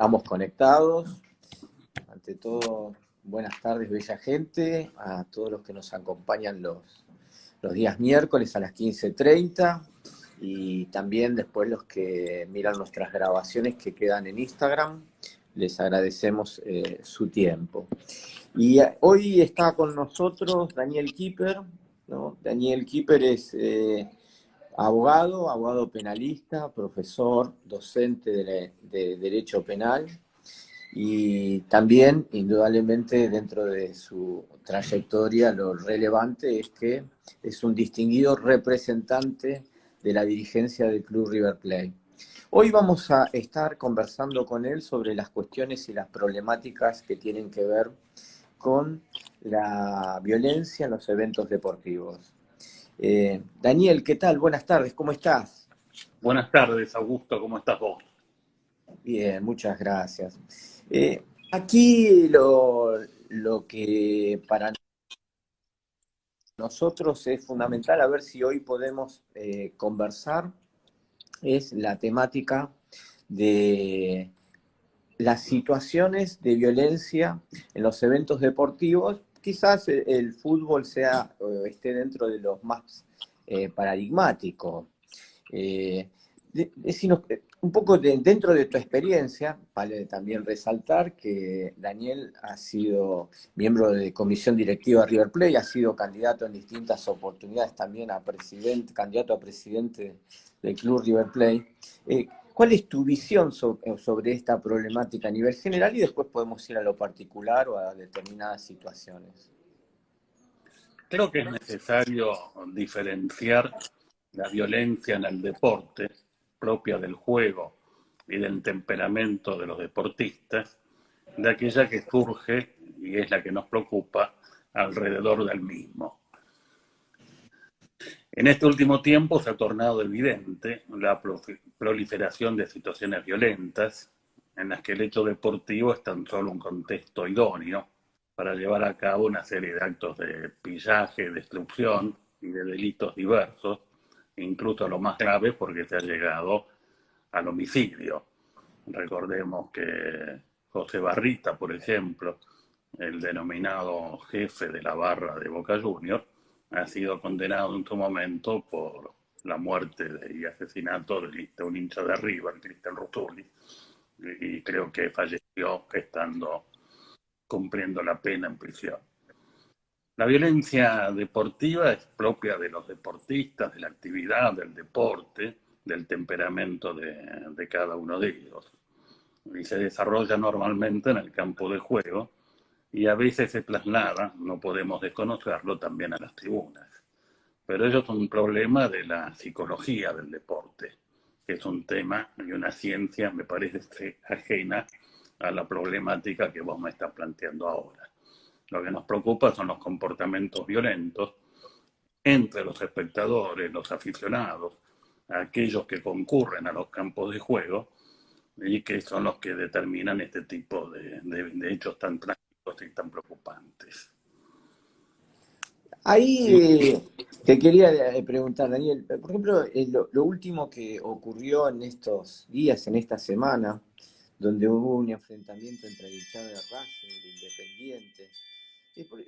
Estamos conectados. Ante todo, buenas tardes, bella gente, a todos los que nos acompañan los días miércoles a las 15:30 y también después los que miran nuestras grabaciones que quedan en Instagram. Les agradecemos su tiempo. Y hoy está con nosotros Daniel Kipper, ¿no? Daniel Kipper es abogado penalista, profesor, docente de Derecho Penal y también, indudablemente, dentro de su trayectoria, lo relevante es que es un distinguido representante de la dirigencia del Club River Plate. Hoy vamos a estar conversando con él sobre las cuestiones y las problemáticas que tienen que ver con la violencia en los eventos deportivos. Daniel, ¿qué tal? Buenas tardes, ¿cómo estás? Buenas tardes, Augusto, ¿cómo estás vos? Bien, muchas gracias. Aquí lo que para nosotros es fundamental, a ver si hoy podemos conversar, es la temática de las situaciones de violencia en los eventos deportivos. Quizás el fútbol sea, esté dentro de los más paradigmáticos. Decinos, un poco dentro de tu experiencia, vale también resaltar que Daniel ha sido miembro de comisión directiva de River Plate, ha sido candidato en distintas oportunidades también a presidente, candidato a presidente del club River Plate. ¿Cuál es tu visión sobre esta problemática a nivel general y después podemos ir a lo particular o a determinadas situaciones? Creo que es necesario diferenciar la violencia en el deporte, propia del juego y del temperamento de los deportistas, de aquella que surge, y es la que nos preocupa, alrededor del mismo. En este último tiempo se ha tornado evidente la proliferación de situaciones violentas en las que el hecho deportivo es tan solo un contexto idóneo para llevar a cabo una serie de actos de pillaje, destrucción y de delitos diversos, incluso lo más grave porque se ha llegado al homicidio. Recordemos que José Barrita, por ejemplo, el denominado jefe de la barra de Boca Juniors, ha sido condenado en su momento por la muerte y asesinato de un hincha de River, Cristian Ruzzulli, y creo que falleció estando cumpliendo la pena en prisión. La violencia deportiva es propia de los deportistas, de la actividad, del deporte, del temperamento de cada uno de ellos. Y se desarrolla normalmente en el campo de juego y a veces se traslada, no podemos desconocerlo, también a las tribunas. Pero eso es un problema de la psicología del deporte, que es un tema y una ciencia, me parece, ajena a la problemática que vos me estás planteando ahora. Lo que nos preocupa son los comportamientos violentos entre los espectadores, los aficionados, aquellos que concurren a los campos de juego y que son los que determinan este tipo de hechos tan trágicos y tan preocupantes. Sí, Ahí te quería preguntar, Daniel, por ejemplo, lo último que ocurrió en estos días, en esta semana, donde hubo un enfrentamiento entre el dictado de Racing y de Independiente,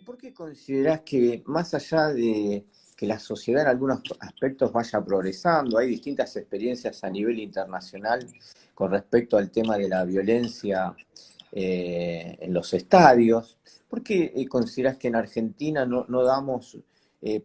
¿por qué considerás que más allá de que la sociedad en algunos aspectos vaya progresando, hay distintas experiencias a nivel internacional con respecto al tema de la violencia en los estadios? ¿Por qué considerás que en Argentina no damos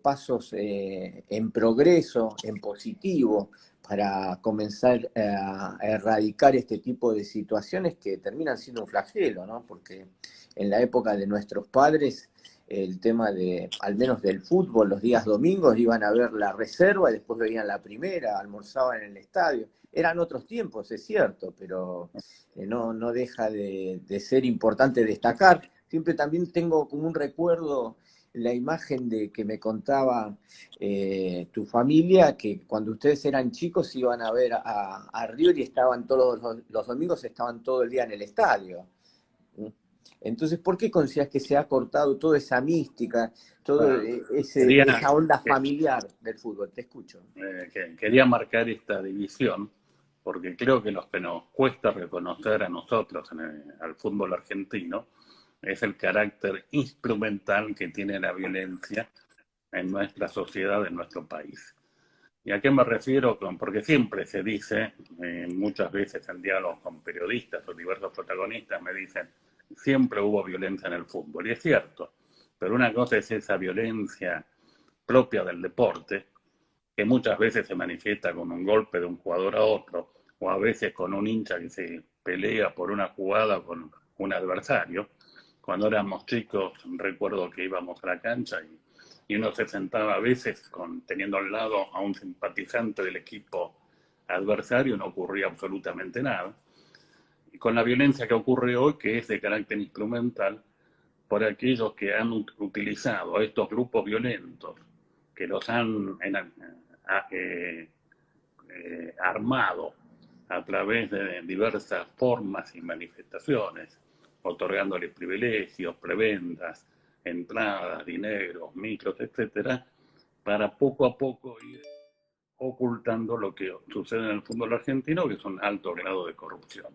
pasos en progreso, en positivo, para comenzar a erradicar este tipo de situaciones que terminan siendo un flagelo, ¿no? Porque en la época de nuestros padres, el tema de, al menos del fútbol, los días domingos iban a ver la reserva y después veían la primera, almorzaban en el estadio. Eran otros tiempos, es cierto, pero no deja de ser importante destacar. Siempre también tengo como un recuerdo la imagen de que me contaba tu familia, que cuando ustedes eran chicos iban a ver a River y estaban todos los domingos, estaban todo el día en el estadio. Entonces, ¿por qué consideras que se ha cortado toda esa mística, toda quería, esa onda familiar del fútbol? Te escucho. quería marcar esta división porque creo que lo que nos cuesta reconocer a nosotros, al fútbol argentino, es el carácter instrumental que tiene la violencia en nuestra sociedad, en nuestro país. ¿Y a qué me refiero? Porque siempre se dice, muchas veces en diálogos con periodistas o diversos protagonistas me dicen, siempre hubo violencia en el fútbol, y es cierto, pero una cosa es esa violencia propia del deporte, que muchas veces se manifiesta con un golpe de un jugador a otro, o a veces con un hincha que se pelea por una jugada con un adversario. Cuando éramos chicos, recuerdo que íbamos a la cancha y uno se sentaba a veces teniendo al lado a un simpatizante del equipo adversario, no ocurría absolutamente nada. Y con la violencia que ocurre hoy, que es de carácter instrumental, por aquellos que han utilizado a estos grupos violentos, que los han armado a través de diversas formas y manifestaciones, otorgándole privilegios, prebendas, entradas, dineros, micros, etcétera, para poco a poco ir ocultando lo que sucede en el fútbol argentino, que es un alto grado de corrupción.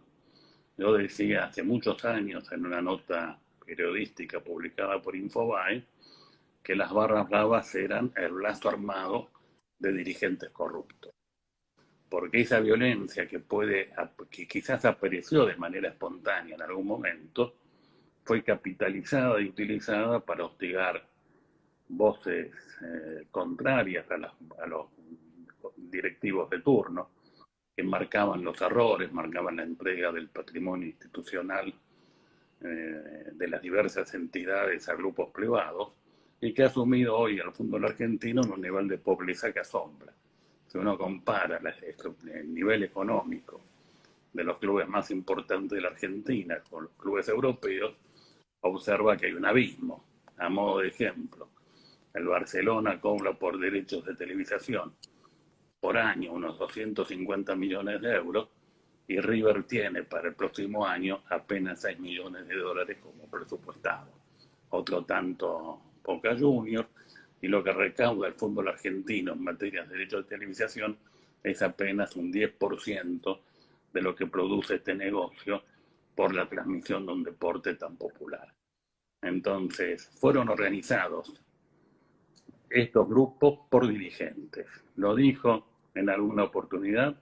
Yo decía hace muchos años en una nota periodística publicada por Infobae que las barras bravas eran el brazo armado de dirigentes corruptos. Porque esa violencia que quizás apareció de manera espontánea en algún momento, fue capitalizada y utilizada para hostigar voces contrarias a los directivos de turno, que marcaban los errores, marcaban la entrega del patrimonio institucional de las diversas entidades a grupos privados, y que ha asumido hoy al fútbol argentino en un nivel de pobreza que asombra. Si uno compara el nivel económico de los clubes más importantes de la Argentina con los clubes europeos, observa que hay un abismo. A modo de ejemplo, el Barcelona cobra por derechos de televisación por año unos 250 millones de euros, y River tiene para el próximo año apenas 6 millones de dólares como presupuestado. Otro tanto Boca Juniors, y lo que recauda el fútbol argentino en materia de derechos de televisación es apenas un 10% de lo que produce este negocio por la transmisión de un deporte tan popular. Entonces, fueron organizados estos grupos por dirigentes. Lo dijo en alguna oportunidad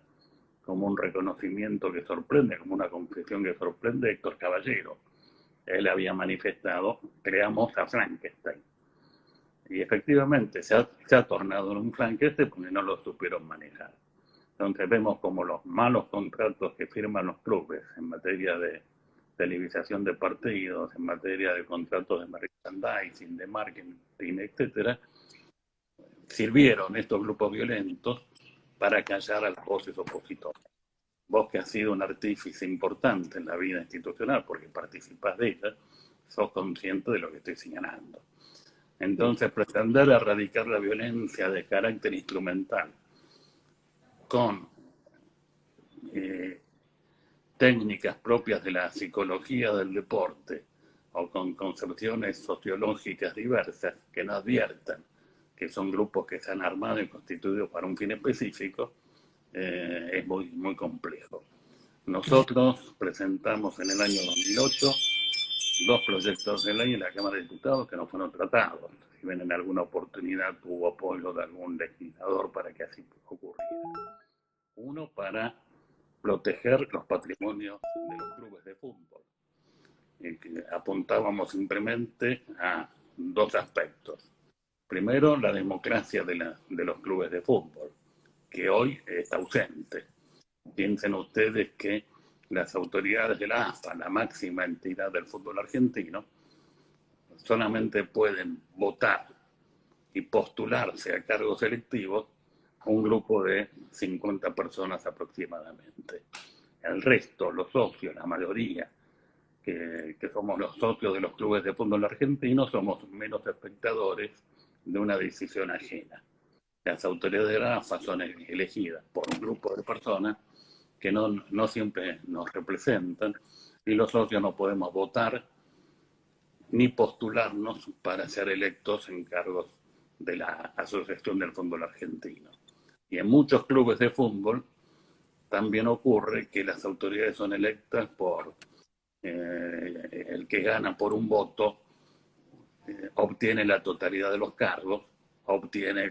como un reconocimiento que sorprende, como una confesión que sorprende, Héctor Caballero. Él había manifestado, creamos a Frankenstein. Y efectivamente se ha tornado en un Frankenstein porque no lo supieron manejar. Entonces vemos como los malos contratos que firman los clubes en materia de televisación de partidos, en materia de contratos de merchandising, de marketing, etcétera, sirvieron estos grupos violentos para callar a las voces opositoras. Vos, que has sido un artífice importante en la vida institucional porque participás de ella, sos consciente de lo que estoy señalando. Entonces, pretender erradicar la violencia de carácter instrumental con técnicas propias de la psicología del deporte o con concepciones sociológicas diversas que no adviertan que son grupos que se han armado y constituidos para un fin específico, es muy, muy complejo. Nosotros presentamos en el año 2008 2 proyectos de ley en la Cámara de Diputados que no fueron tratados. Si bien en alguna oportunidad tuvo apoyo de algún legislador para que así ocurriera. Uno, para proteger los patrimonios de los clubes de fútbol. Apuntábamos simplemente a 2 aspectos. Primero, la democracia de los clubes de fútbol, que hoy es ausente. Piensen ustedes que las autoridades de la AFA, la máxima entidad del fútbol argentino, solamente pueden votar y postularse a cargos electivos un grupo de 50 personas aproximadamente. El resto, los socios, la mayoría, que somos los socios de los clubes de fútbol argentinos, somos menos espectadores de una decisión ajena. Las autoridades de la AFA son elegidas por un grupo de personas que no siempre nos representan, y los socios no podemos votar ni postularnos para ser electos en cargos de la Asociación del Fútbol Argentino. Y en muchos clubes de fútbol también ocurre que las autoridades son electas por el que gana por un voto, obtiene la totalidad de los cargos, obtiene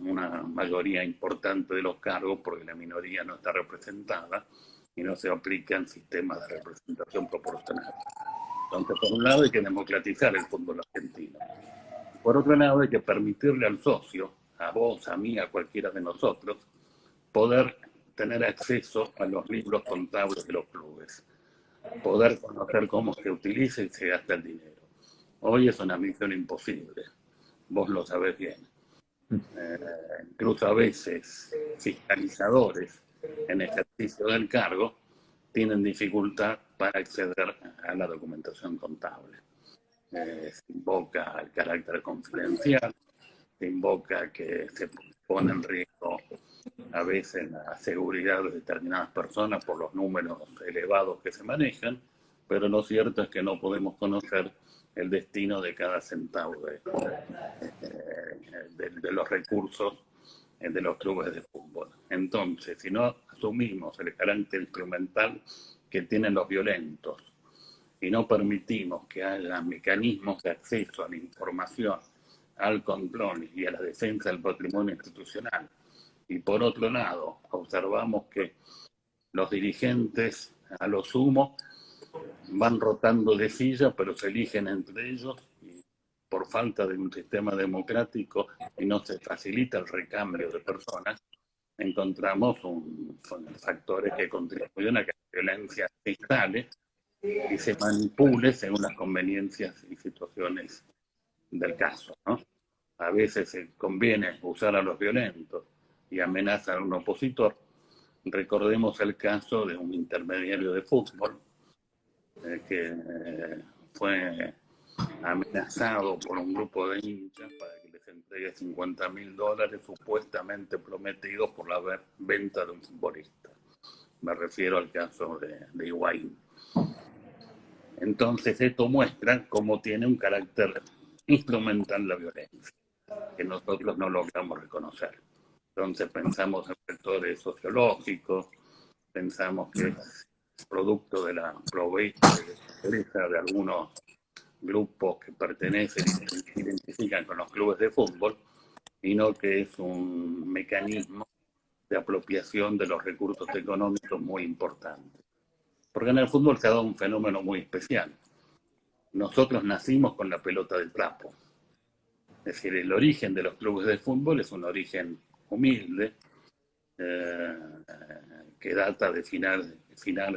una mayoría importante de los cargos porque la minoría no está representada y no se aplican sistemas de representación proporcional. Entonces, por un lado hay que democratizar el fútbol argentino. Por otro lado hay que permitirle al socio, a vos, a mí, a cualquiera de nosotros, poder tener acceso a los libros contables de los clubes, poder conocer cómo se utiliza y se gasta el dinero. Hoy es una misión imposible, vos lo sabés bien. Incluso a veces fiscalizadores en ejercicio del cargo tienen dificultad para acceder a la documentación contable. Se invoca el carácter confidencial, se invoca que se pone en riesgo a veces la seguridad de determinadas personas por los números elevados que se manejan, pero lo cierto es que no podemos conocer el destino de cada centavo de los recursos de los clubes de fútbol. Entonces, si no asumimos el carácter instrumental que tienen los violentos y no permitimos que haya mecanismos de acceso a la información, al control y a la defensa del patrimonio institucional, y por otro lado observamos que los dirigentes a lo sumo van rotando de silla, pero se eligen entre ellos y por falta de un sistema democrático y no se facilita el recambio de personas, encontramos factores que contribuyen a que la violencia se instale y se manipule según las conveniencias y situaciones del caso, ¿no? A veces se conviene usar a los violentos y amenazar a un opositor. Recordemos el caso de un intermediario de fútbol que fue amenazado por un grupo de hinchas para que les entregue $50.000 supuestamente prometidos por la venta de un futbolista. Me refiero al caso de Higuaín. Entonces esto muestra cómo tiene un carácter instrumental la violencia, que nosotros no logramos reconocer. Entonces pensamos en factores sociológicos, pensamos que es producto de la provecho de algunos grupos que pertenecen y se identifican con los clubes de fútbol, sino que es un mecanismo de apropiación de los recursos económicos muy importante. Porque en el fútbol se ha dado un fenómeno muy especial. Nosotros nacimos con la pelota de trapo. Es decir, el origen de los clubes de fútbol es un origen humilde, que data de finales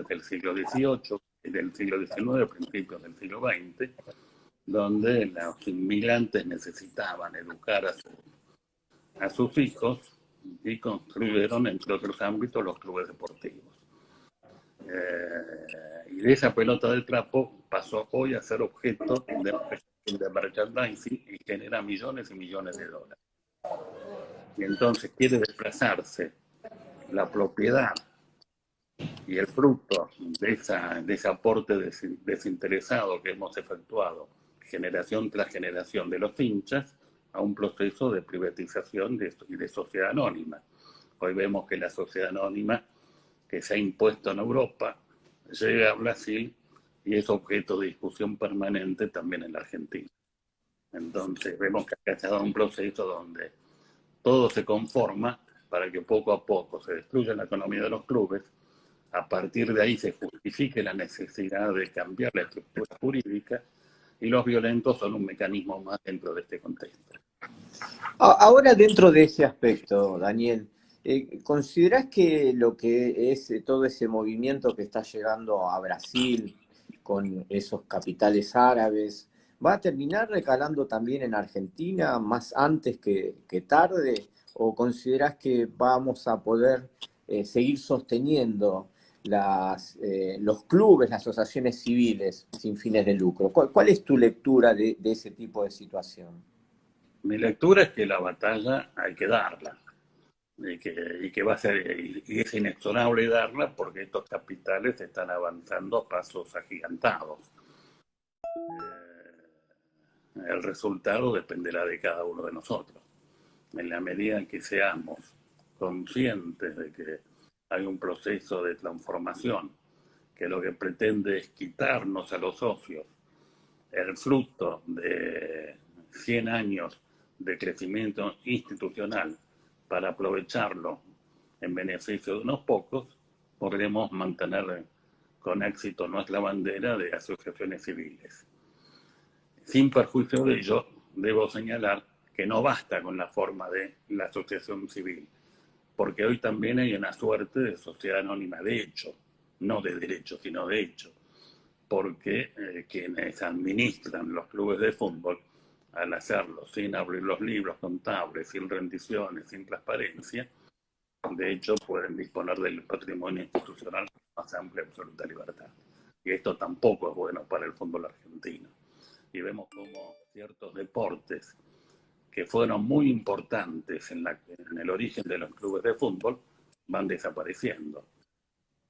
del siglo XVIII, del siglo XIX, principios del siglo XX, donde los inmigrantes necesitaban educar a sus hijos y construyeron, entre otros ámbitos, los clubes deportivos. Y de esa pelota de trapo pasó hoy a ser objeto de merchandising y genera millones y millones de dólares. Y entonces quiere desplazarse la propiedad y el fruto de ese aporte desinteresado que hemos efectuado generación tras generación de los hinchas a un proceso de privatización y de sociedad anónima. Hoy vemos que la sociedad anónima que se ha impuesto en Europa llega a Brasil y es objeto de discusión permanente también en la Argentina. Entonces vemos que acá se ha dado un proceso donde todo se conforma para que poco a poco se destruya la economía de los clubes, a partir de ahí se justifique la necesidad de cambiar la estructura jurídica y los violentos son un mecanismo más dentro de este contexto. Ahora, dentro de ese aspecto, Daniel, ¿considerás que lo que es todo ese movimiento que está llegando a Brasil con esos capitales árabes va a terminar recalando también en Argentina más antes que tarde? ¿O considerás que vamos a poder seguir sosteniendo los clubes, las asociaciones civiles sin fines de lucro? ¿Cuál es tu lectura de ese tipo de situación? Mi lectura es que la batalla hay que darla y que va a ser, y es inexorable darla porque estos capitales están avanzando a pasos agigantados. El resultado dependerá de cada uno de nosotros. En la medida en que seamos conscientes de que hay un proceso de transformación que lo que pretende es quitarnos a los socios el fruto de 100 años de crecimiento institucional para aprovecharlo en beneficio de unos pocos, podremos mantener con éxito nuestra bandera de asociaciones civiles. Sin perjuicio de ello, debo señalar que no basta con la forma de la asociación civil, porque hoy también hay una suerte de sociedad anónima de hecho, no de derecho, sino de hecho, porque quienes administran los clubes de fútbol, al hacerlo sin abrir los libros contables, sin rendiciones, sin transparencia, de hecho pueden disponer del patrimonio institucional con más amplia y absoluta libertad. Y esto tampoco es bueno para el fútbol argentino. Y vemos como ciertos deportes que fueron muy importantes en el origen de los clubes de fútbol van desapareciendo.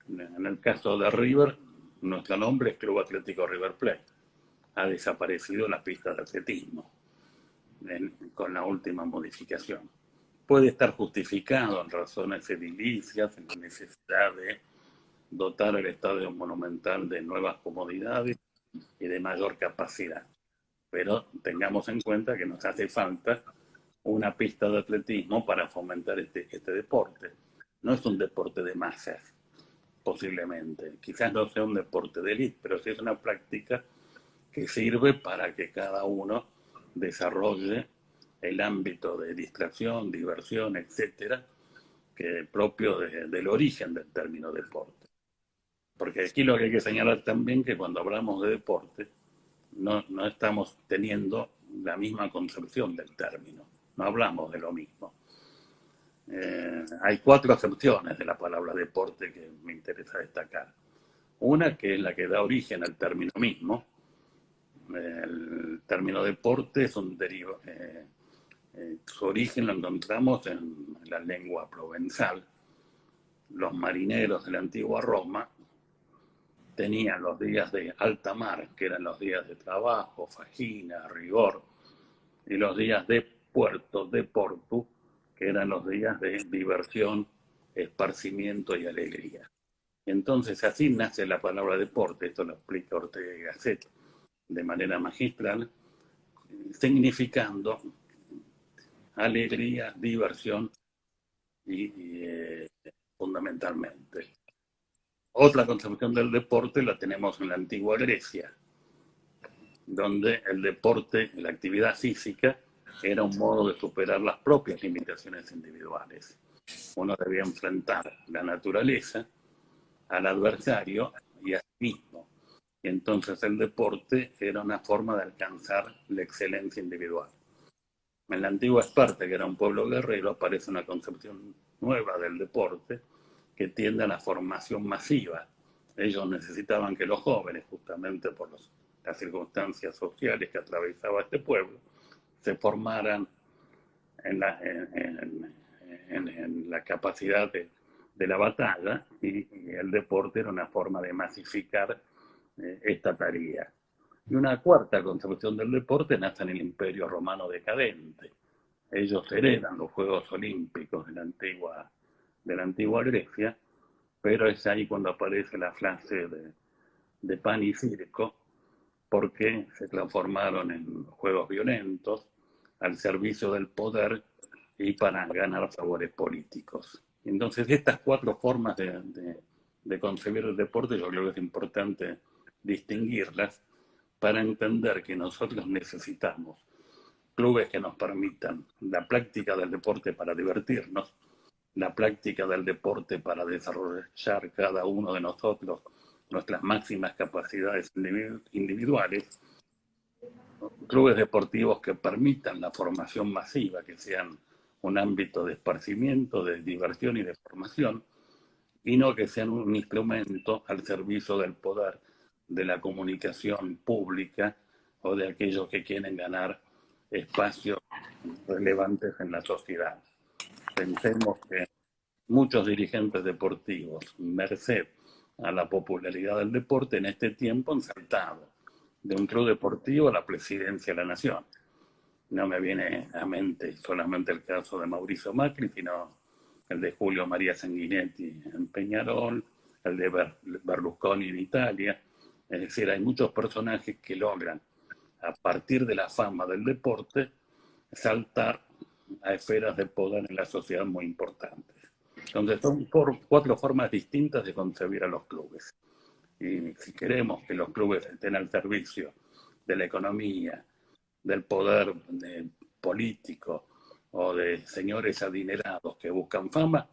En el caso de River, nuestro nombre es Club Atlético River Plate. Ha desaparecido la pista de atletismo con la última modificación. Puede estar justificado en razones edilicias, en la necesidad de dotar el estadio monumental de nuevas comodidades y de mayor capacidad. Pero tengamos en cuenta que nos hace falta una pista de atletismo para fomentar este deporte. No es un deporte de masas, posiblemente. Quizás no sea un deporte de élite, pero sí es una práctica que sirve para que cada uno desarrolle el ámbito de distracción, diversión, etcétera, que es propio del origen del término deporte. Porque aquí lo que hay que señalar también que cuando hablamos de deporte, no estamos teniendo la misma concepción del término, no hablamos de lo mismo. Hay 4 acepciones de la palabra deporte que me interesa destacar. Una que es la que da origen al término mismo. El término deporte es un derivado. Su origen lo encontramos en la lengua provenzal. Los marineros de la antigua Roma tenían los días de alta mar, que eran los días de trabajo, fagina, rigor, y los días de puerto, de portu, que eran los días de diversión, esparcimiento y alegría. Entonces así nace la palabra deporte, esto lo explica Ortega y Gasset de manera magistral, significando alegría, diversión y fundamentalmente. Otra concepción del deporte la tenemos en la antigua Grecia, donde el deporte, la actividad física, era un modo de superar las propias limitaciones individuales. Uno debía enfrentar la naturaleza, al adversario y a sí mismo. Y entonces el deporte era una forma de alcanzar la excelencia individual. En la antigua Esparta, que era un pueblo guerrero, aparece una concepción nueva del deporte que tiende a la formación masiva. Ellos necesitaban que los jóvenes, justamente por las circunstancias sociales que atravesaba este pueblo, se formaran en la capacidad de la batalla, y el deporte era una forma de masificar esta tarea. Y una cuarta concepción del deporte nace en el Imperio Romano decadente. Ellos heredan los Juegos Olímpicos de la antigua Grecia, pero es ahí cuando aparece la frase de pan y circo, porque se transformaron en juegos violentos al servicio del poder y para ganar favores políticos. Entonces, estas 4 formas de concebir el deporte, yo creo que es importante distinguirlas para entender que nosotros necesitamos clubes que nos permitan la práctica del deporte para divertirnos, la práctica del deporte para desarrollar cada uno de nosotros nuestras máximas capacidades individuales, clubes deportivos que permitan la formación masiva, que sean un ámbito de esparcimiento, de diversión y de formación, y no que sean un instrumento al servicio del poder, de la comunicación pública o de aquellos que quieren ganar espacios relevantes en la sociedad. Pensemos que muchos dirigentes deportivos, merced a la popularidad del deporte, en este tiempo han saltado de un club deportivo a la presidencia de la nación. No me viene a mente solamente el caso de Mauricio Macri, sino el de Julio María Sanguinetti en Peñarol, el de Berlusconi en Italia. Es decir, hay muchos personajes que logran, a partir de la fama del deporte, saltar a esferas de poder en la sociedad muy importantes. Entonces son cuatro formas distintas de concebir a los clubes. Y si queremos que los clubes estén al servicio de la economía, del poder político o de señores adinerados que buscan fama,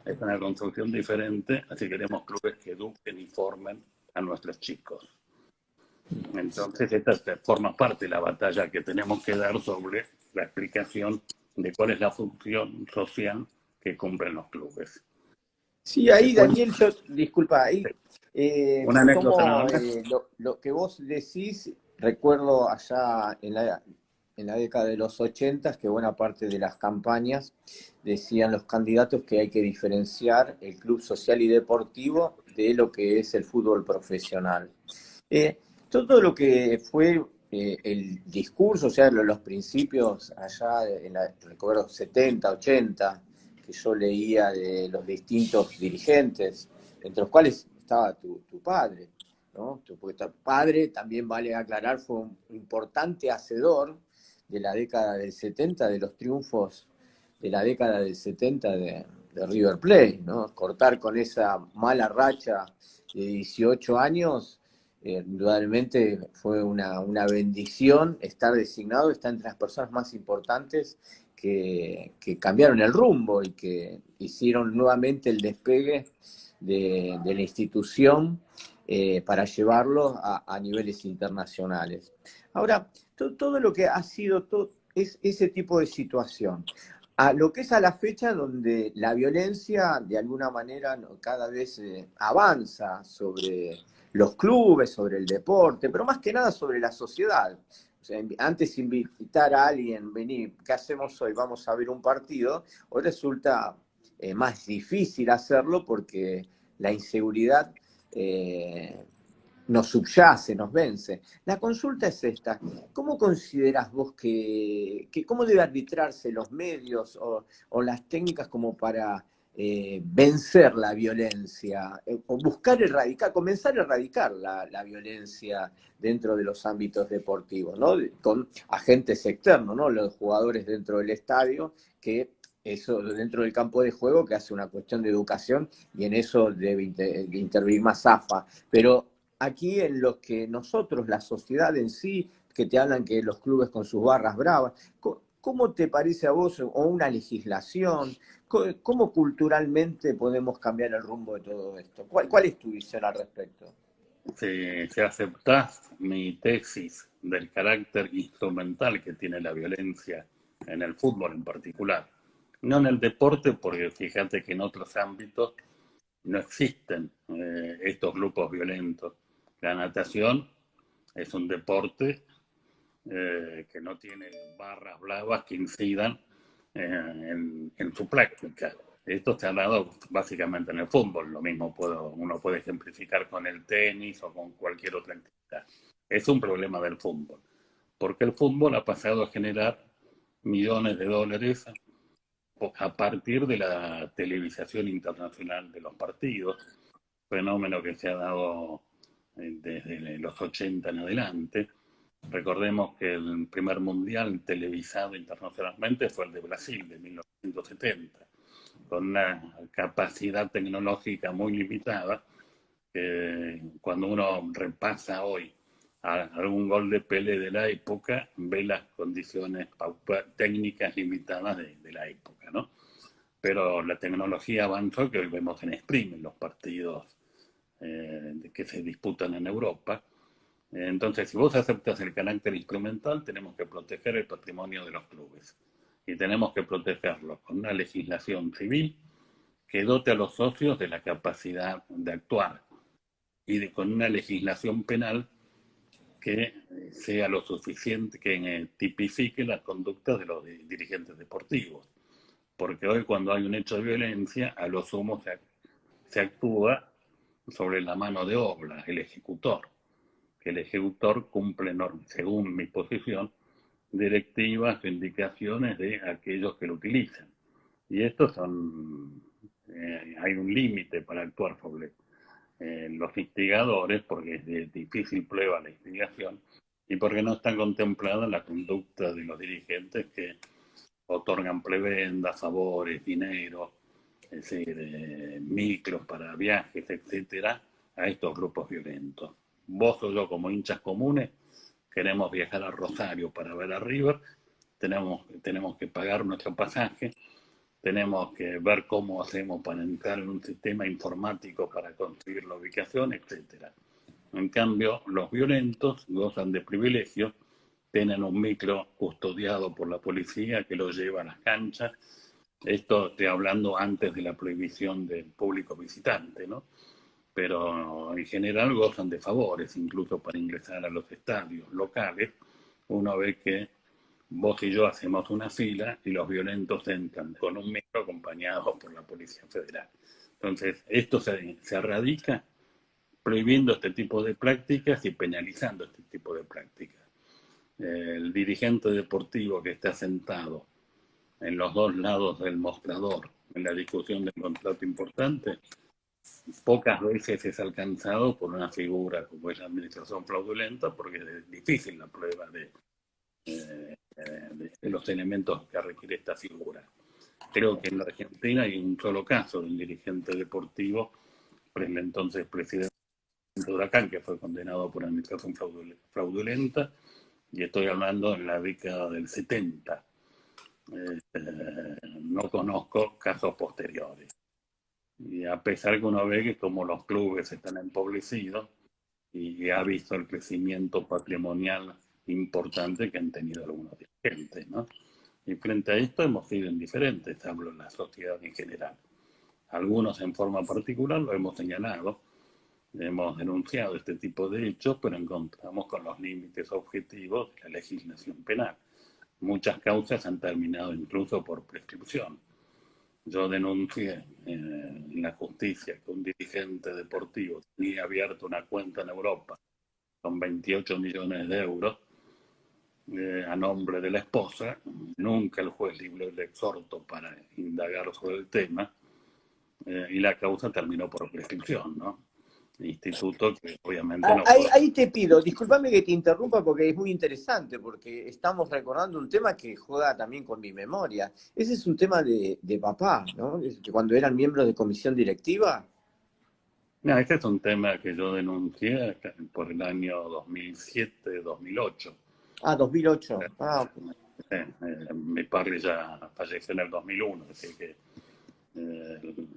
es una construcción diferente si queremos clubes que eduquen y formen a nuestros chicos. Entonces esta forma parte de la batalla que tenemos que dar sobre la explicación de cuál es la función social que cumplen los clubes. Sí, ahí Después, Daniel, disculpa, ahí una anécdota nada como más. lo que vos decís, recuerdo allá en la década de los 80 que buena parte de las campañas decían los candidatos que hay que diferenciar el club social y deportivo de lo que es el fútbol profesional. Todo lo que fue el discurso, o sea, los principios allá recuerdo 70, 80, que yo leía de los distintos dirigentes, entre los cuales estaba tu padre, ¿no? Porque tu padre, también vale aclarar, fue un importante hacedor de la década del 70, de los triunfos de la década del 70 de River Plate, ¿no? Cortar con esa mala racha de 18 años, indudablemente fue una bendición estar designado, estar entre las personas más importantes que cambiaron el rumbo y que hicieron nuevamente el despegue de la institución para llevarlo a niveles internacionales. Ahora, todo lo que ha sido es ese tipo de situación. A lo que es a la fecha donde la violencia de alguna manera cada vez avanza sobre los clubes, sobre el deporte, pero más que nada sobre la sociedad. O sea, antes invitar a alguien, vení, ¿qué hacemos hoy? Vamos a ver un partido. Hoy resulta más difícil hacerlo porque la inseguridad nos subyace, nos vence. La consulta es esta. ¿Cómo consideras vos cómo debe arbitrarse los medios o las técnicas como para vencer la violencia o buscar comenzar a erradicar la violencia dentro de los ámbitos deportivos, ¿no? Con agentes externos, ¿no? Los jugadores dentro del estadio, que eso dentro del campo de juego, que hace una cuestión de educación y en eso debe intervenir más AFA. Pero aquí en lo que nosotros, la sociedad en sí, que te hablan que los clubes con sus barras bravas, ¿cómo te parece a vos, o una legislación, cómo culturalmente podemos cambiar el rumbo de todo esto? ¿Cuál es tu visión al respecto? Si aceptás mi tesis del carácter instrumental que tiene la violencia en el fútbol en particular, no en el deporte, porque fíjate que en otros ámbitos no existen estos grupos violentos. La natación es un deporte que no tiene barras bravas que incidan en su práctica. Esto se ha dado básicamente en el fútbol, lo mismo uno puede ejemplificar con el tenis o con cualquier otra actividad. Es un problema del fútbol, porque el fútbol ha pasado a generar millones de dólares a partir de la televisación internacional de los partidos, fenómeno que se ha dado desde los 80 en adelante. Recordemos que el primer mundial televisado internacionalmente fue el de Brasil, de 1970, con una capacidad tecnológica muy limitada. Cuando uno repasa hoy algún gol de Pelé de la época, ve las condiciones técnicas limitadas de la época, ¿no? Pero la tecnología avanzó, que hoy vemos en streaming los partidos que se disputan en Europa. Entonces, si vos aceptas el carácter instrumental, tenemos que proteger el patrimonio de los clubes. Y tenemos que protegerlo con una legislación civil que dote a los socios de la capacidad de actuar y con una legislación penal que sea lo suficiente, que tipifique las conductas de los dirigentes deportivos. Porque hoy cuando hay un hecho de violencia, a lo sumo se actúa sobre la mano de obra, el ejecutor. El ejecutor cumple, según mi posición, directivas o indicaciones de aquellos que lo utilizan. Y estos son, hay un límite para actuar sobre los instigadores, porque es de difícil prueba la instigación, y porque no está contemplada la conducta de los dirigentes que otorgan prebendas, favores, dinero, es decir, micros para viajes, etcétera, a estos grupos violentos. Vos o yo, como hinchas comunes, queremos viajar a Rosario para ver a River, tenemos que pagar nuestro pasaje, tenemos que ver cómo hacemos para entrar en un sistema informático para conseguir la ubicación, etcétera. En cambio, los violentos gozan de privilegios, tienen un micro custodiado por la policía que los lleva a las canchas. Esto estoy hablando antes de la prohibición del público visitante, ¿no? Pero en general gozan de favores, incluso para ingresar a los estadios locales. Uno ve que vos y yo hacemos una fila y los violentos entran con un micro acompañados por la Policía Federal. Entonces, esto se erradica prohibiendo este tipo de prácticas y penalizando este tipo de prácticas. El dirigente deportivo que está sentado en los dos lados del mostrador en la discusión del contrato importante, pocas veces es alcanzado por una figura como es la administración fraudulenta, porque es difícil la prueba de los elementos que requiere esta figura. Creo que en la Argentina hay un solo caso de un dirigente deportivo, el entonces presidente Huracán, que fue condenado por administración fraudulenta, y estoy hablando en la década del 70. No conozco casos posteriores. Y a pesar que uno ve que como los clubes están empobrecidos y ha visto el crecimiento patrimonial importante que han tenido algunos dirigentes, ¿no? Y frente a esto hemos sido indiferentes, hablo de la sociedad en general. Algunos en forma particular lo hemos señalado, hemos denunciado este tipo de hechos, pero encontramos con los límites objetivos de la legislación penal. Muchas causas han terminado incluso por prescripción. Yo denuncié en la justicia que un dirigente deportivo tenía abierto una cuenta en Europa con 28 millones de euros a nombre de la esposa. Nunca el juez libró el exhorto para indagar sobre el tema y la causa terminó por prescripción, ¿no? Instituto que obviamente no puede... Ahí te pido, discúlpame que te interrumpa porque es muy interesante, porque estamos recordando un tema que juega también con mi memoria. Ese es un tema de papá, ¿no? Cuando eran miembros de comisión directiva. No, este es un tema que yo denuncié por el año 2007-2008. Ah, 2008. Ah, Mi padre ya falleció en el 2001, así que...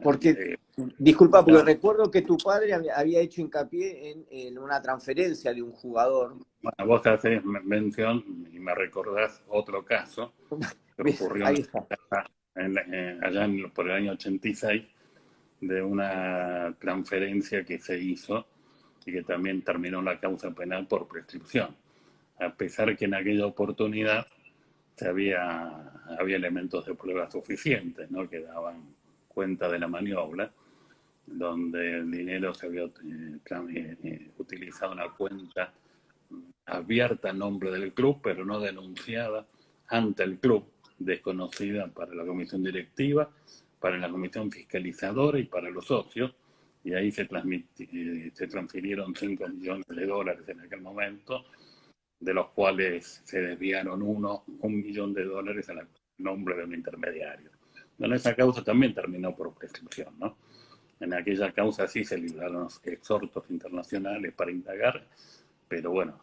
porque, disculpa, porque recuerdo que tu padre había hecho hincapié en una transferencia de un jugador. Bueno, vos haces mención y me recordás otro caso que ocurrió allá por el año 86, de una transferencia que se hizo y que también terminó la causa penal por prescripción. A pesar que en aquella oportunidad había elementos de prueba suficientes, ¿no?, que daban cuenta de la maniobra, donde el dinero se había utilizado en una cuenta abierta a nombre del club, pero no denunciada ante el club, desconocida para la comisión directiva, para la comisión fiscalizadora y para los socios, y ahí se transfirieron 5 millones de dólares en aquel momento, de los cuales se desviaron $1 millón a nombre de un intermediario. Bueno, esa causa también terminó por prescripción, ¿no? En aquella causa sí se libraron los exhortos internacionales para indagar, pero bueno,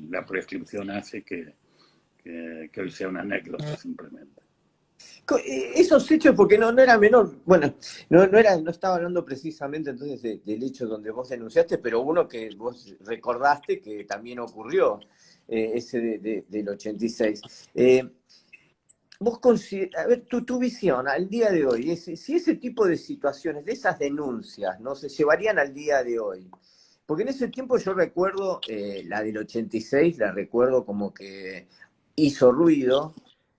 la prescripción hace que hoy sea una anécdota simplemente. Esos hechos, porque no era menor, bueno, no estaba hablando precisamente entonces del hecho donde vos denunciaste, pero uno que vos recordaste que también ocurrió, ese del 86. Vos a ver, tu visión al día de hoy, si ese tipo de situaciones, de esas denuncias, ¿no?, se llevarían al día de hoy. Porque en ese tiempo yo recuerdo, la del 86, la recuerdo como que hizo ruido,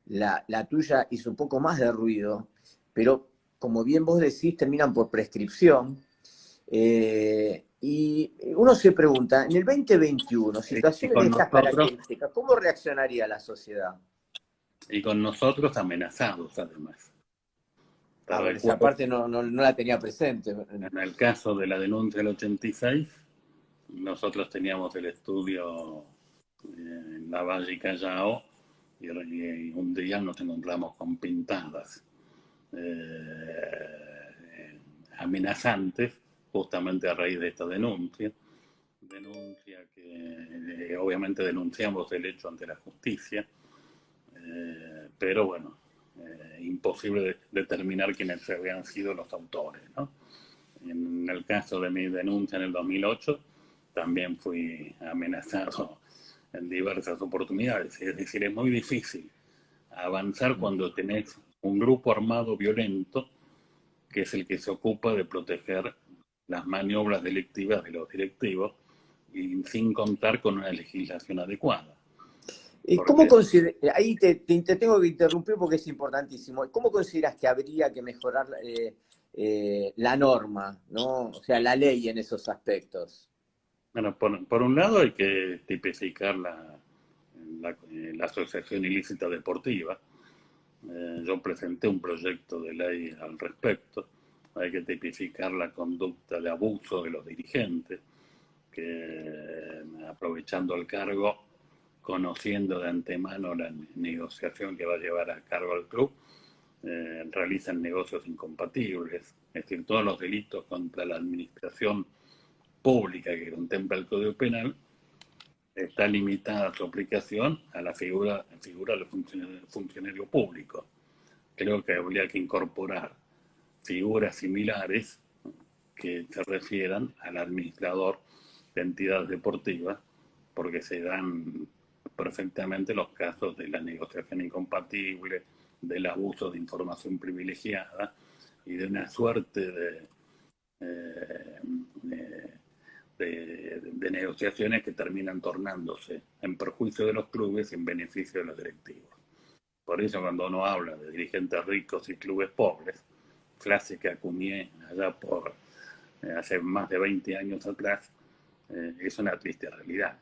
la tuya hizo un poco más de ruido, pero como bien vos decís, terminan por prescripción. Y uno se pregunta, en el 2021, situaciones de estas características, ¿cómo reaccionaría la sociedad? Y con nosotros amenazados, además. Te Bueno, esa recuerdo, parte no la tenía presente. en el caso de la denuncia del 86, nosotros teníamos el estudio en La Valle y Callao, y un día nos encontramos con pintadas amenazantes, justamente a raíz de esta denuncia que obviamente denunciamos el hecho ante la justicia, pero bueno, imposible determinar quiénes habían sido los autores, ¿no? En el caso de mi denuncia en el 2008, también fui amenazado en diversas oportunidades. Es decir, es muy difícil avanzar cuando tenés un grupo armado violento que es el que se ocupa de proteger las maniobras delictivas de los directivos y sin contar con una legislación adecuada. ¿Cómo Porque, ahí te tengo que interrumpir porque es importantísimo. ¿Cómo consideras que habría que mejorar la norma, ¿no? O sea, la ley en esos aspectos? bueno, por un lado hay que tipificar la asociación ilícita deportiva. Yo presenté un proyecto de ley al respecto. Hay que tipificar la conducta de abuso de los dirigentes, que aprovechando el cargo, conociendo de antemano la negociación que va a llevar a cargo el club, realizan negocios incompatibles. Es decir, todos los delitos contra la administración pública que contempla el Código Penal está limitada su aplicación a la figura del funcionario público. Creo que habría que incorporar figuras similares que se refieran al administrador de entidades deportivas, porque se dan perfectamente los casos de la negociación incompatible, del abuso de información privilegiada y de una suerte eh, de negociaciones que terminan tornándose en perjuicio de los clubes y en beneficio de los directivos. Por eso cuando uno habla de dirigentes ricos y clubes pobres, frase que acuñé allá por hace más de 20 años atrás, es una triste realidad.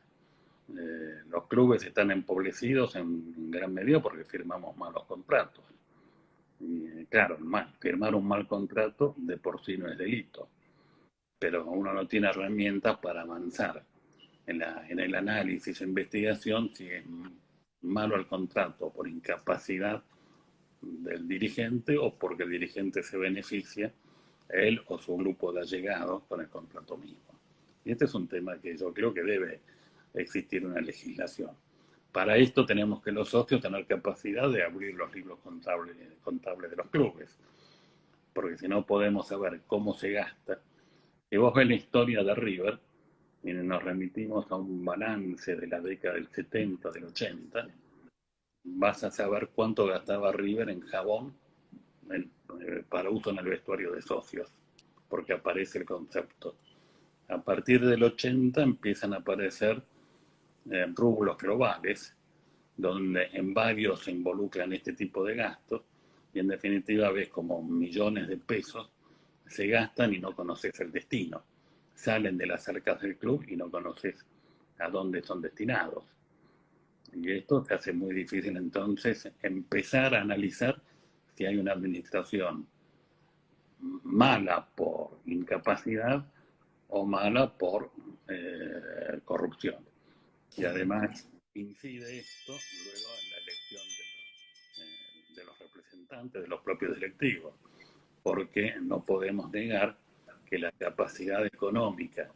Los clubes están empobrecidos en gran medida porque firmamos malos contratos. Y claro, firmar un mal contrato de por sí no es delito, pero uno no tiene herramientas para avanzar en el análisis o investigación si es malo el contrato por incapacidad del dirigente o porque el dirigente se beneficia, él o su grupo de allegados, con el contrato mismo. Y este es un tema que yo creo que debe existir una legislación. Para esto tenemos que los socios tener capacidad de abrir los libros contables de los clubes, porque si no podemos saber cómo se gasta. Si vos ves la historia de River, y nos remitimos a un balance de la década del 70, del 80, vas a saber cuánto gastaba River en jabón para uso en el vestuario de socios, porque aparece el concepto. A partir del 80 empiezan a aparecer rublos globales, donde en varios se involucran este tipo de gastos, y en definitiva ves como millones de pesos se gastan y no conoces el destino. Salen de las arcas del club y no conoces a dónde son destinados. Y esto se hace muy difícil entonces empezar a analizar si hay una administración mala por incapacidad o mala por corrupción. Y además incide esto luego en la elección de los representantes, de los propios directivos, porque no podemos negar que la capacidad económica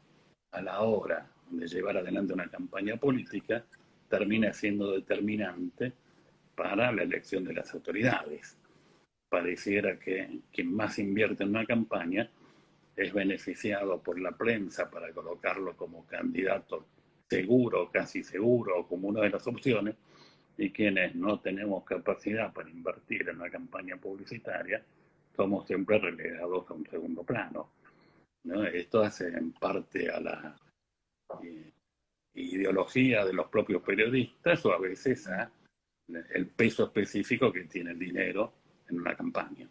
a la hora de llevar adelante una campaña política termina siendo determinante para la elección de las autoridades. Pareciera que quien más invierte en una campaña es beneficiado por la prensa para colocarlo como candidato seguro, casi seguro, o como una de las opciones, y quienes no tenemos capacidad para invertir en una campaña publicitaria, somos siempre relegados a un segundo plano, ¿no? Esto hace en parte a la ideología de los propios periodistas o a veces a el peso específico que tiene el dinero en una campaña.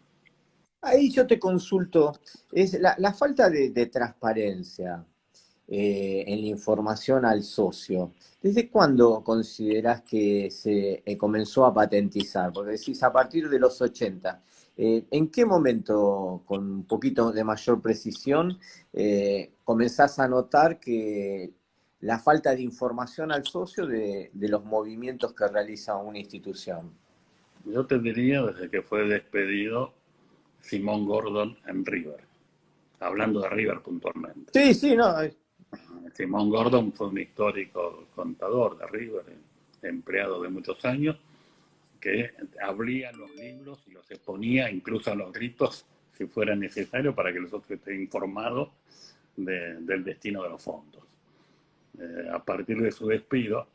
Ahí yo te consulto, es la falta de transparencia en la información al socio. ¿Desde cuándo considerás que se comenzó a patentizar? Porque decís a partir de los 80. ¿En qué momento, con un poquito de mayor precisión, comenzás a notar que la falta de información al socio de los movimientos que realiza una institución? Yo te diría desde que fue despedido Simón Gordon en River, hablando de River puntualmente. Sí, sí, no. Simón Gordon fue un histórico contador de River, empleado de muchos años, que abría los libros y los exponía incluso a los gritos si fuera necesario para que los otros estén informados del destino de los fondos. A partir de su despido,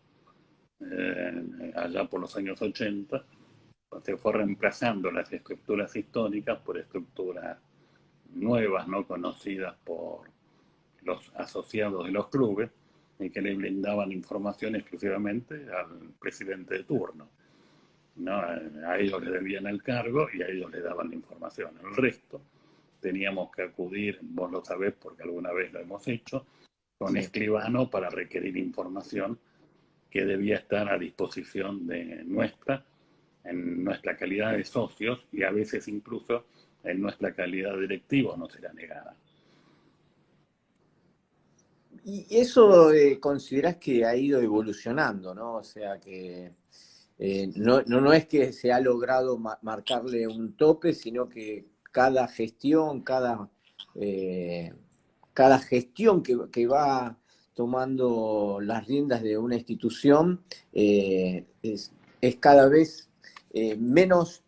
allá por los años 80, se fue reemplazando las estructuras históricas por estructuras nuevas, no conocidas por los asociados de los clubes, y que le brindaban información exclusivamente al presidente de turno. ¿No? A ellos le debían el cargo y a ellos le daban la información. El resto teníamos que acudir, vos lo sabés porque alguna vez lo hemos hecho, con escribano para requerir información que debía estar a disposición de en nuestra calidad de socios y a veces incluso en nuestra calidad de directivos no será negada. Y eso considerás que ha ido evolucionando, ¿no? O sea que no es que se ha logrado marcarle un tope, sino que cada gestión, cada gestión que va tomando las riendas de una institución es cada vez menos,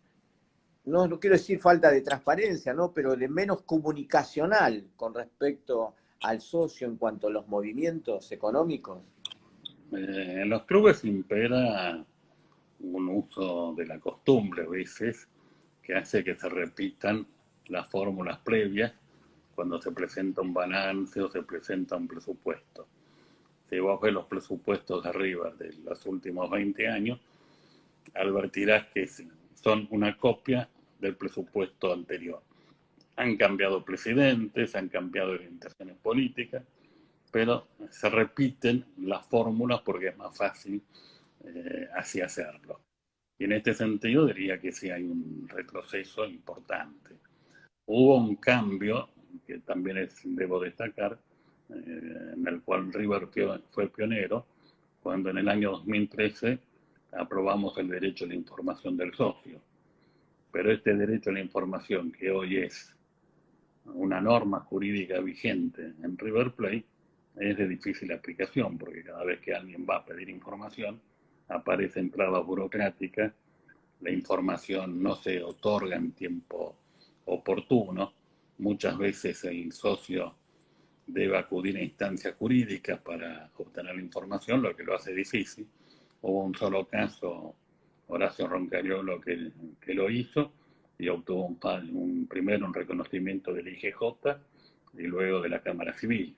no quiero decir falta de transparencia, ¿no? Pero de menos comunicacional con respecto al socio en cuanto a los movimientos económicos. En los clubes impera un uso de la costumbre a veces que hace que se repitan las fórmulas previas cuando se presenta un balance o se presenta un presupuesto. Si vos ves los presupuestos de arriba de los últimos 20 años, advertirás que son una copia del presupuesto anterior. Han cambiado presidentes, han cambiado orientaciones políticas, pero se repiten las fórmulas porque es más fácil así hacerlo. Y en este sentido diría que sí hay un retroceso importante. Hubo un cambio, que también debo destacar, en el cual River fue pionero, cuando en el año 2013 aprobamos el derecho a la información del socio. Pero este derecho a la información, que hoy es una norma jurídica vigente en River Plate, es de difícil aplicación, porque cada vez que alguien va a pedir información, aparecen trabas burocráticas, la información no se otorga en tiempo oportuno, muchas veces el socio debe acudir a instancias jurídicas para obtener la información, lo que lo hace difícil. Hubo un solo caso, Horacio Roncariolo, que lo hizo y obtuvo primero un reconocimiento del IGJ y luego de la Cámara Civil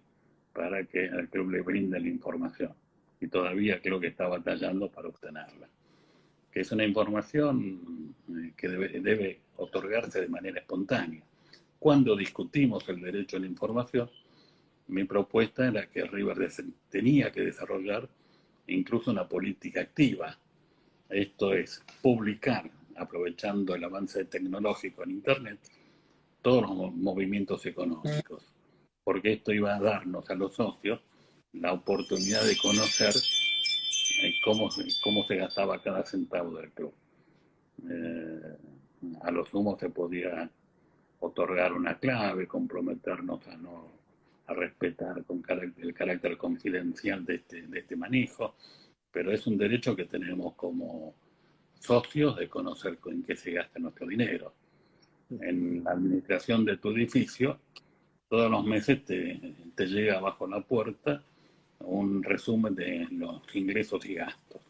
para que el club le brinde la información. Y todavía creo que está batallando para obtenerla. Que es una información que debe otorgarse de manera espontánea. Cuando discutimos el derecho a la información, mi propuesta era que River tenía que desarrollar incluso una política activa. Esto es, publicar, aprovechando el avance tecnológico en Internet, todos los movimientos económicos, porque esto iba a darnos a los socios la oportunidad de conocer cómo se gastaba cada centavo del club. A lo sumo se podía otorgar una clave, comprometernos a respetar el carácter confidencial de este manejo, pero es un derecho que tenemos como socios de conocer en qué se gasta nuestro dinero. En la administración de tu edificio, todos los meses te llega bajo la puerta un resumen de los ingresos y gastos.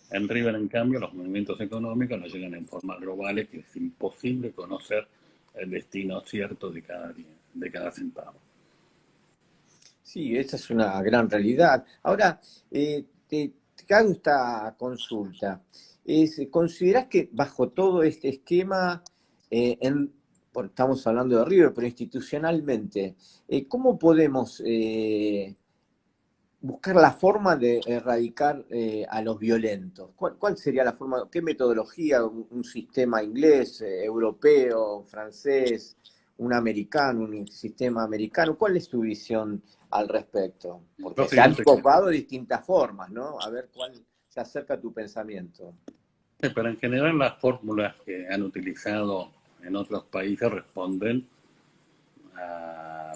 En River, en cambio, los movimientos económicos nos llegan en forma global, que es imposible conocer el destino cierto de cada centavo. Sí, esa es una gran realidad. Ahora, te hago esta consulta. ¿Considerás que bajo todo este esquema, estamos hablando de River, pero institucionalmente, cómo podemos buscar la forma de erradicar a los violentos. ¿Cuál sería la forma? ¿Qué metodología? ¿Un sistema inglés, europeo, francés, un americano, un sistema americano? ¿Cuál es tu visión al respecto? Yo Porque se han fíjate que, topado distintas formas, ¿no? A ver cuál se acerca a tu pensamiento. pero en general las fórmulas que han utilizado en otros países responden a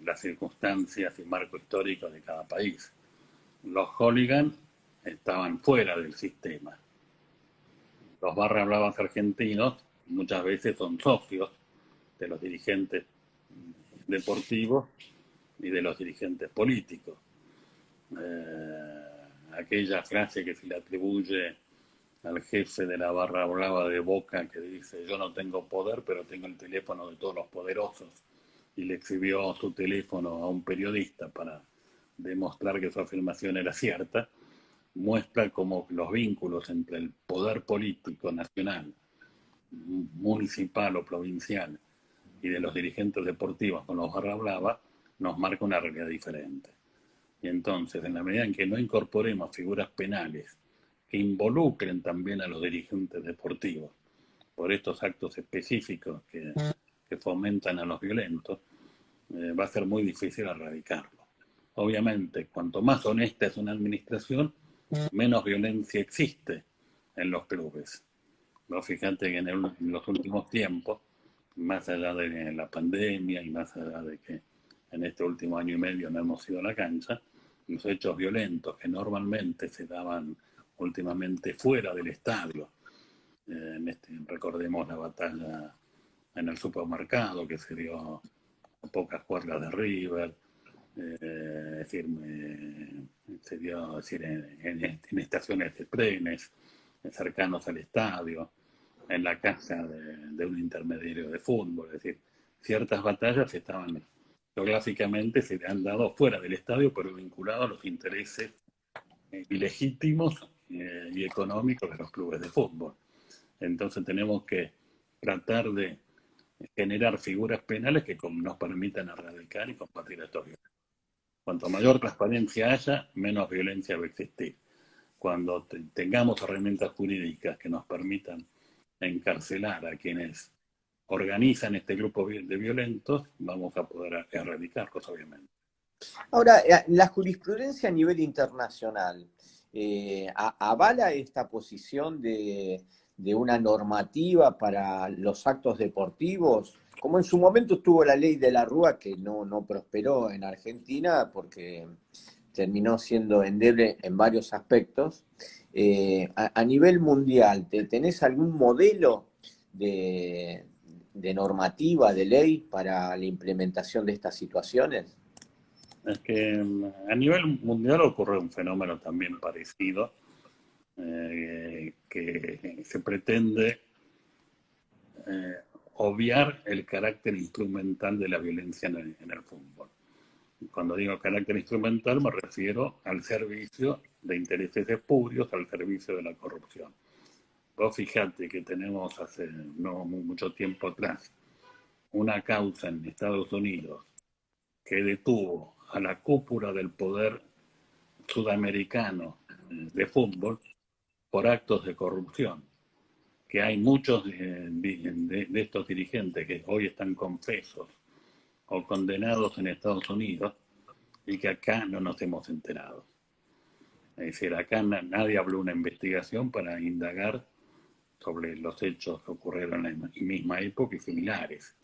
las circunstancias y marco histórico de cada país. Los hooligans estaban fuera del sistema. Los barra bravas argentinos muchas veces son socios de los dirigentes deportivos y de los dirigentes políticos. Aquella frase que se le atribuye al jefe de la barra brava de Boca que dice: yo no tengo poder, pero tengo el teléfono de todos los poderosos, y le exhibió su teléfono a un periodista para demostrar que su afirmación era cierta, muestra cómo los vínculos entre el poder político nacional, municipal o provincial y de los dirigentes deportivos con los barra brava nos marca una realidad diferente. Y entonces, en la medida en que no incorporemos figuras penales que involucren también a los dirigentes deportivos por estos actos específicos que fomentan a los violentos, va a ser muy difícil erradicarlo. Obviamente, cuanto más honesta es una administración, menos violencia existe en los clubes. ¿No? Fíjate que en los últimos tiempos, más allá de la pandemia y más allá de que en este último año y medio no hemos ido a la cancha, los hechos violentos que normalmente se daban últimamente fuera del estadio, recordemos la batalla en el supermercado que se dio a pocas cuadras de River, se dio decir, en estaciones de trenes cercanos al estadio, en la casa de un intermediario de fútbol. Es decir, ciertas batallas estaban geográficamente, se han dado fuera del estadio, pero vinculados a los intereses ilegítimos y económicos de los clubes de fútbol. Entonces tenemos que tratar de generar figuras penales que nos permitan erradicar y combatir estos violentos. Cuanto mayor transparencia haya, menos violencia va a existir. Cuando tengamos herramientas jurídicas que nos permitan encarcelar a quienes organizan este grupo de violentos, vamos a poder erradicarlos, obviamente. Ahora, la jurisprudencia a nivel internacional avala esta posición de una normativa para los actos deportivos, como en su momento estuvo la ley de la Rúa, que no prosperó en Argentina porque terminó siendo endeble en varios aspectos. A nivel mundial, ¿tenés algún modelo de normativa, de ley para la implementación de estas situaciones? Es que a nivel mundial ocurre un fenómeno también parecido, que se pretende obviar el carácter instrumental de la violencia en el fútbol. Cuando digo carácter instrumental me refiero al servicio de intereses espurios, al servicio de la corrupción. Vos fijate que tenemos hace no mucho tiempo atrás una causa en Estados Unidos que detuvo a la cúpula del poder sudamericano de fútbol por actos de corrupción, que hay muchos de estos dirigentes que hoy están confesos o condenados en Estados Unidos y que acá no nos hemos enterado. Es decir, acá nadie habló una investigación para indagar sobre los hechos que ocurrieron en la misma época y similares.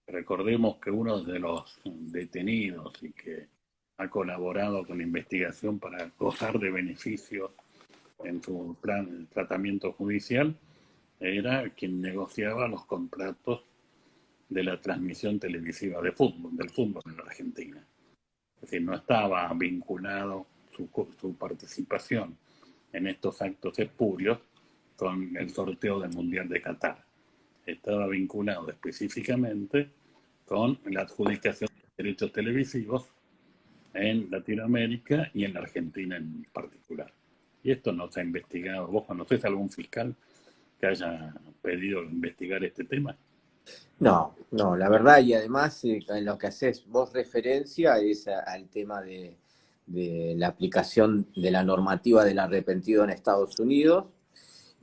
Recordemos que uno de los detenidos y que ha colaborado con la investigación para gozar de beneficios en su tratamiento judicial era quien negociaba los contratos de la transmisión televisiva de fútbol, del fútbol en la Argentina. Es decir, no estaba vinculado su participación en estos actos espurios con el sorteo del Mundial de Qatar. Estaba vinculado específicamente con la adjudicación de derechos televisivos en Latinoamérica y en la Argentina en particular. Y esto no se ha investigado. ¿Vos conocés algún fiscal que haya pedido investigar este tema? No, la verdad, y además en lo que haces vos referencia es al tema de la aplicación de la normativa del arrepentido en Estados Unidos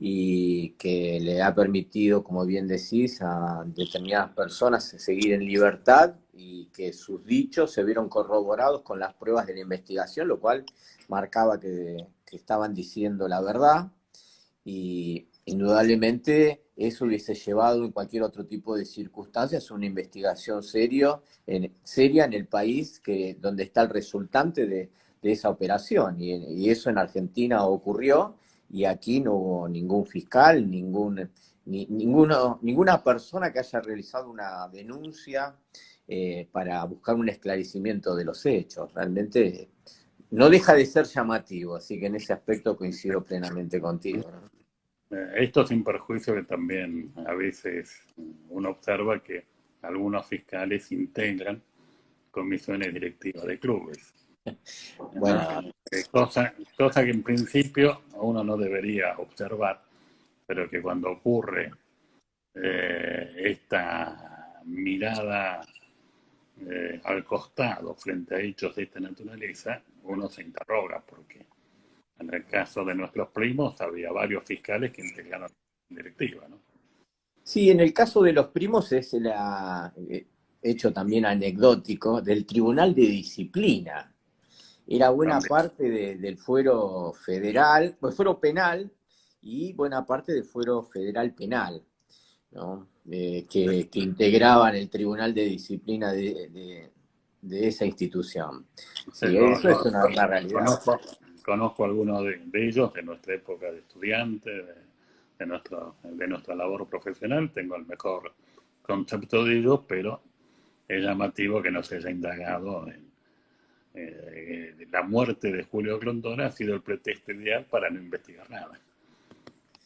y que le ha permitido, como bien decís, a determinadas personas seguir en libertad y que sus dichos se vieron corroborados con las pruebas de la investigación, lo cual marcaba que estaban diciendo la verdad y indudablemente eso hubiese llevado en cualquier otro tipo de circunstancias una investigación seria en el país donde está el resultante de esa operación. Y eso en Argentina ocurrió y aquí no hubo ningún fiscal, ninguna persona que haya realizado una denuncia para buscar un esclarecimiento de los hechos. Realmente no deja de ser llamativo, así que en ese aspecto coincido plenamente contigo, ¿no? Esto sin perjuicio que también a veces uno observa que algunos fiscales integran comisiones directivas de clubes. Bueno, Cosa que en principio uno no debería observar, pero que cuando ocurre esta mirada al costado frente a hechos de esta naturaleza, uno se interroga, porque en el caso de nuestros primos había varios fiscales que integraron la directiva, ¿no? sí, en el caso de los primos es el hecho también anecdótico del Tribunal de Disciplina. Era buena Donde parte del fuero federal, pues fuero penal y buena parte del fuero federal penal, ¿no? Que integraban el Tribunal de Disciplina de esa institución. Sí, eso es una realidad. conozco algunos de ellos de nuestra época de estudiante, de nuestra labor profesional, tengo el mejor concepto de ellos, pero es llamativo que no se haya indagado en la muerte de Julio Grondona ha sido el pretexto ideal para no investigar nada.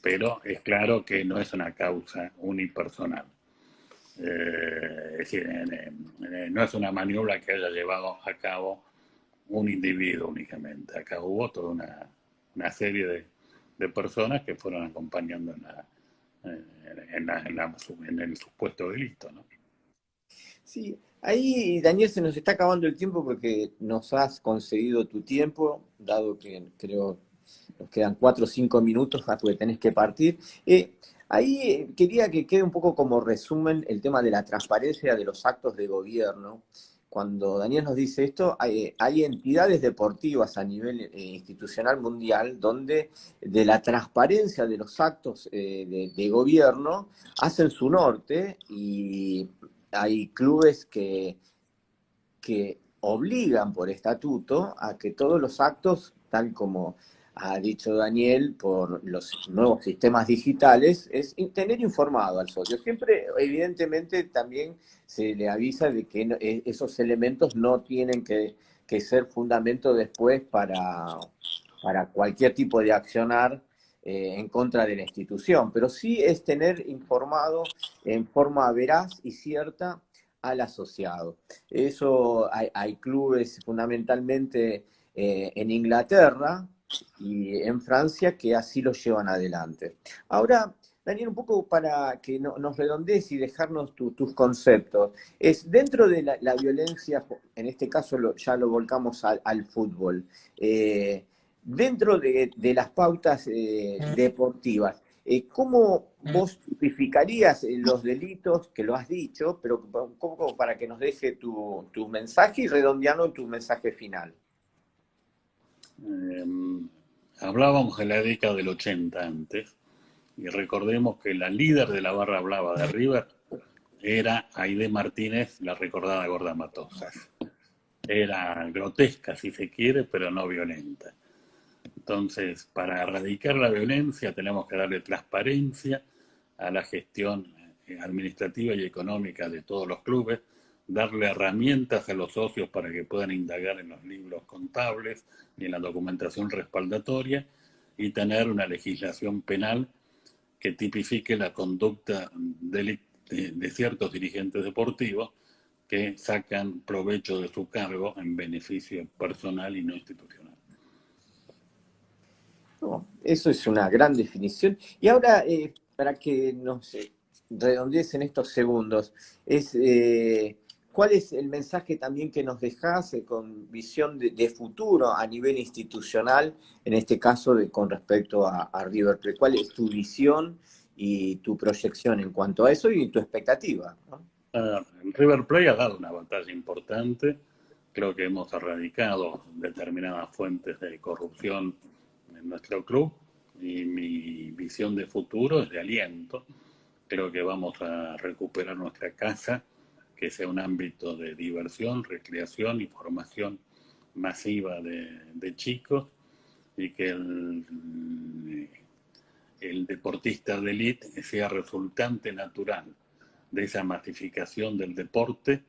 Pero es claro que no es una causa unipersonal. Es decir, no es una maniobra que haya llevado a cabo un individuo únicamente. Acá hubo toda una serie de personas que fueron acompañando en el supuesto delito, ¿no? Sí, ahí Daniel se nos está acabando el tiempo porque nos has concedido tu tiempo, dado que creo nos quedan 4 o 5 minutos porque tenés que partir. Ahí quería que quede un poco como resumen el tema de la transparencia de los actos de gobierno. Cuando Daniel nos dice esto, hay entidades deportivas a nivel institucional mundial donde de la transparencia de los actos de gobierno hacen su norte y hay clubes que obligan por estatuto a que todos los actos, tal como ha dicho Daniel, por los nuevos sistemas digitales, es tener informado al socio. Siempre, evidentemente, también se le avisa de que esos elementos no tienen que ser fundamento después para cualquier tipo de accionar en contra de la institución, pero sí es tener informado en forma veraz y cierta al asociado. Eso hay clubes fundamentalmente en Inglaterra y en Francia que así lo llevan adelante. Ahora, Daniel, un poco para que nos redondees y dejarnos tus conceptos, es dentro de la violencia, en este caso ya lo volcamos al fútbol, dentro de las pautas deportivas, ¿cómo vos tipificarías los delitos, que lo has dicho, pero un poco para que nos deje tu mensaje y redondeando tu mensaje final? Eh, Hablábamos de la década del 80 antes, y recordemos que la líder de la barra brava de River era Aide Martínez, la recordada Gorda Matosas. Era grotesca, si se quiere, pero no violenta. Entonces, para erradicar la violencia tenemos que darle transparencia a la gestión administrativa y económica de todos los clubes, darle herramientas a los socios para que puedan indagar en los libros contables y en la documentación respaldatoria y tener una legislación penal que tipifique la conducta de ciertos dirigentes deportivos que sacan provecho de su cargo en beneficio personal y no institucional. No, eso es una gran definición. Y ahora, para que nos redondees en estos segundos, es ¿cuál es el mensaje también que nos dejás con visión de futuro a nivel institucional, en este caso con respecto a River Plate? ¿Cuál es tu visión y tu proyección en cuanto a eso y tu expectativa, ¿no? River Plate ha dado una batalla importante. Creo que hemos erradicado determinadas fuentes de corrupción en nuestro club y mi visión de futuro es de aliento. Creo que vamos a recuperar nuestra casa, que sea un ámbito de diversión, recreación y formación masiva de chicos, y que el deportista de élite sea resultante natural de esa masificación del deporte,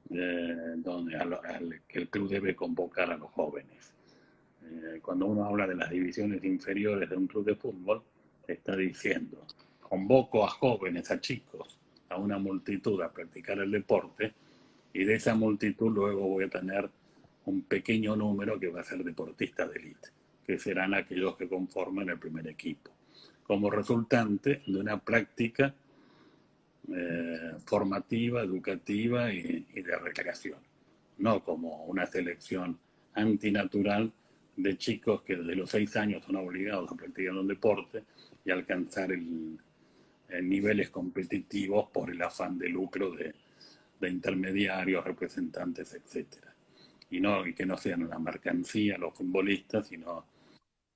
que el club debe convocar a los jóvenes. Cuando uno habla de las divisiones inferiores de un club de fútbol, está diciendo, convoco a jóvenes, a chicos, a una multitud a practicar el deporte, y de esa multitud luego voy a tener un pequeño número que va a ser deportistas de élite, que serán aquellos que conforman el primer equipo, como resultante de una práctica formativa, educativa y de recreación, no como una selección antinatural de chicos que desde los 6 años son obligados a practicar un deporte y alcanzar niveles competitivos por el afán de lucro de intermediarios, representantes, etcétera. Y que no sean una mercancía los futbolistas, sino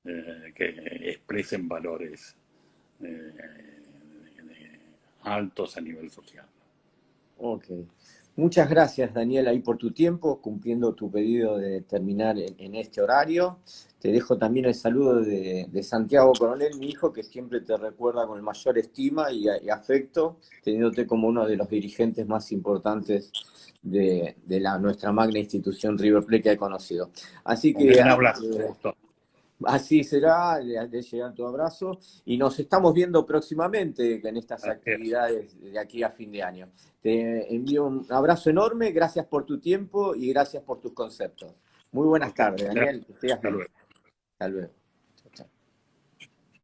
que expresen valores altos a nivel social. Ok. Muchas gracias, Daniel, ahí por tu tiempo, cumpliendo tu pedido de terminar en este horario. Te dejo también el saludo de Santiago Coronel, mi hijo, que siempre te recuerda con el mayor estima y afecto, teniéndote como uno de los dirigentes más importantes de nuestra magna institución River Plate que he conocido. Así Un que gran abrazo, Augusto. así será, de llegar tu abrazo, y nos estamos viendo próximamente en estas actividades de aquí a fin de año. Te envío un abrazo enorme, gracias por tu tiempo y gracias por tus conceptos. Muy buenas tardes, Daniel, que estés bien. Hasta luego.